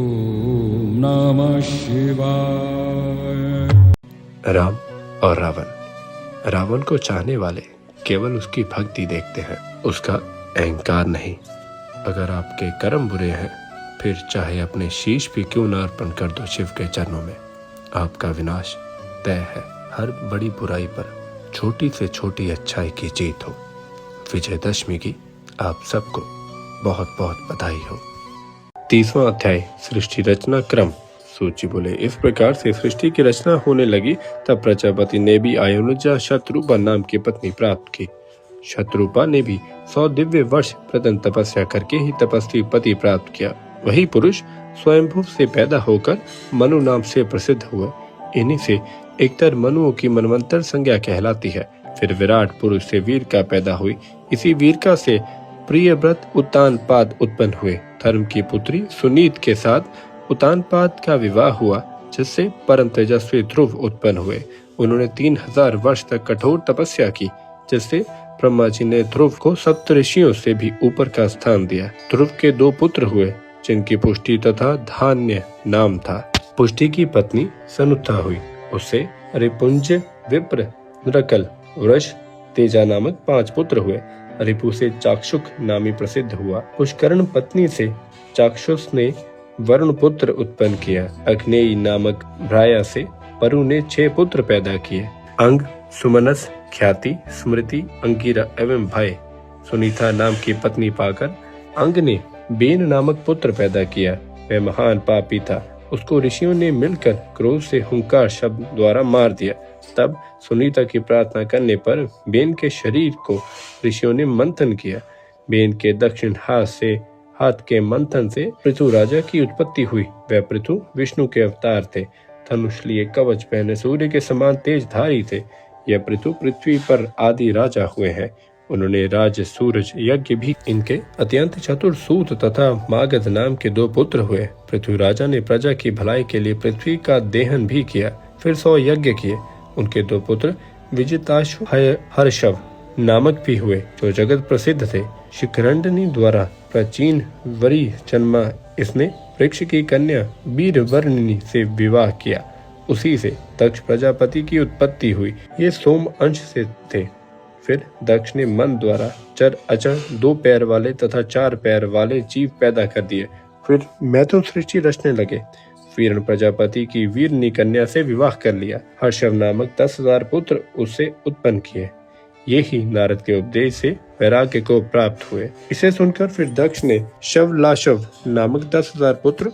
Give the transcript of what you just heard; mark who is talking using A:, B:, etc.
A: ओम नमः शिवाय।
B: राम और रावण। रावण को चाहने वाले केवल उसकी भक्ति देखते हैं, उसका अहंकार नहीं। अगर आपके कर्म बुरे हैं, फिर चाहे अपने शीश भी क्यों न अर्पण कर दो शिव के चरणों में, आपका विनाश तय है। हर बड़ी बुराई पर छोटी से छोटी अच्छाई की जीत हो। विजयदशमी की आप सबको बहुत बहुत बधाई हो। 30वां अध्याय सृष्टि रचना क्रम। सूची बोले, इस प्रकार से सृष्टि की रचना होने लगी। तब प्रजापति ने भी आयुनुजा शत्रुपा नाम की पत्नी प्राप्त की। शत्रुपा ने भी 100 दिव्य वर्ष प्रदन तपस्या करके ही तपस्वी पति प्राप्त किया। वही पुरुष स्वयंभू से पैदा होकर मनु नाम से प्रसिद्ध हुए। इन्हीं से एकतर मनुओं की मनवंतर संज्ञा कहलाती है। फिर विराट पुरुष से वीरका पैदा हुई। इसी वीरका से प्रियव्रत उत्तानपाद उत्पन्न हुए। धर्म की पुत्री सुनीत के साथ उत्तानपाद का विवाह हुआ, जिससे परम तेजस्वी ध्रुव उत्पन्न हुए। उन्होंने 3000 वर्ष तक कठोर तपस्या की, जिससे ब्रह्मा जी ने ध्रुव को सप्तऋषियों से भी ऊपर का स्थान दिया। ध्रुव के 2 पुत्र हुए, जिनकी पुष्टि तथा धान्य नाम था। पुष्टि की पत्नी सनुत्था हुई। उससे रिपुंज, विप्र, नृकल, वृष, तेजा नामक 5 पुत्र हुए। रिपु से चाक्षुक नामी प्रसिद्ध हुआ। पुष्करण पत्नी से चाक्षुष ने वरुण पुत्र उत्पन्न किया। अग्नेय नामक भ्राया से परु ने 6 पुत्र पैदा किए। अंग, सुमनस, ख्याति, स्मृति, अंगिरा एवं भय सुनीता नाम की पत्नी पाकर अंग ने बेन नामक पुत्र पैदा किया। वह महान पापी था। उसको ऋषियों ने मिलकर क्रोध से हुंकार शब्द द्वारा मार दिया। तब सुनीता की प्रार्थना करने पर बेन के शरीर को ऋषियों ने मंथन किया। बेन के दक्षिण हाथ के मंथन से पृथु राजा की उत्पत्ति हुई। वह पृथु विष्णु के अवतार थे। धनुष लिए कवच पहने सूर्य के समान तेजधारी थे। यह पृथु पृथ्वी पर आदि राजा हुए हैं। उन्होंने राज सूरज यज्ञ भी। इनके अत्यंत चतुर सूत तथा मागध नाम के 2 पुत्र हुए। पृथ्वी राजा ने प्रजा की भलाई के लिए पृथ्वी का देहन भी किया। फिर 100 यज्ञ किए। उनके 2 पुत्र विजिताश्व, हर्षव नामक भी हुए, जो जगत प्रसिद्ध थे। शिखरंडनी द्वारा प्राचीन वरी जन्मा। इसने वृक्ष की कन्या वीरवर्णिनी से विवाह किया। उसी से दक्ष प्रजापति की उत्पत्ति हुई। ये सोम अंश से थे। फिर दक्ष ने मन द्वारा चर अचर 2 पैर वाले तथा 4 पैर वाले जीव पैदा कर दिए। फिर मैथुन सृष्टि रचने लगे। वीरण प्रजापति की वीरनी कन्या से विवाह कर लिया। हर्षव नामक 10,000 पुत्र उससे उत्पन्न किए। ये ही नारद के उपदेश से वैराग्य को प्राप्त हुए। इसे सुनकर फिर दक्ष ने शवलाशव नामक 10,000 पुत्र